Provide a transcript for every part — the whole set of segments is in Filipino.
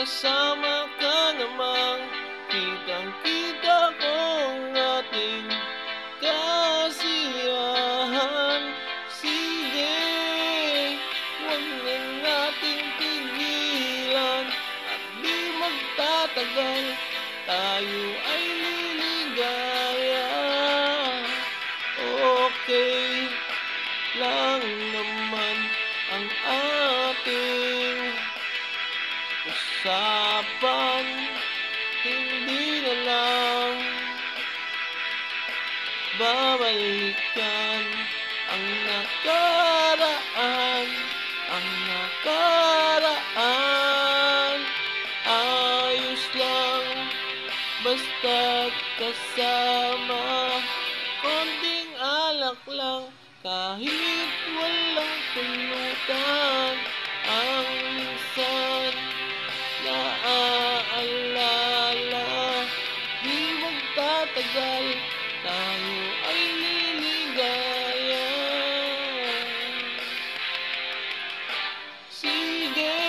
kasama ka namang kitang-kita ko ang ating kasiyahan. Sige, huwag na nating pigilan at di magtatagal, tayo ay liligaya. Okay lang naman ang ating usapan, hindi na lang babalikan ang nakaraan, ang nakaraan. Ayos lang, basta't kasama, konting alak lang, kahit walang pulutan. Ang minsan naaalala, di magtatagal, tayo ay liligaya. Sige,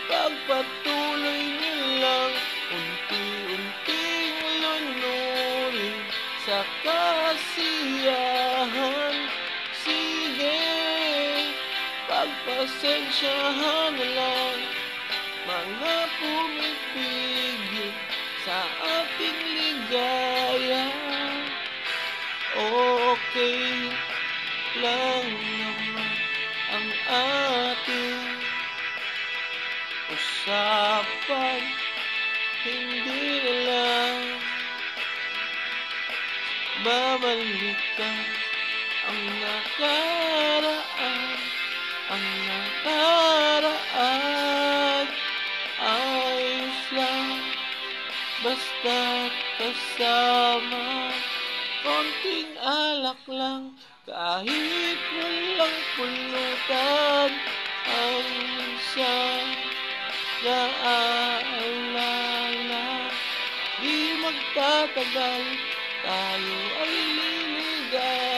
pagpatuloy niyo lang, unti-unting lunurin sa kasiyahan. Sige, pagpasensyahan na lang mga pumipigil sa ating ligaya. Okay lang naman ang ating usapan, hindi na lang babalikan ang nakaraan, ang nakaraan. Ayos lang, basta't kasama, konting alak lang, kahit walang pulutan. Ang minsan naaalala, di magtatagal, tayo ay liligaya.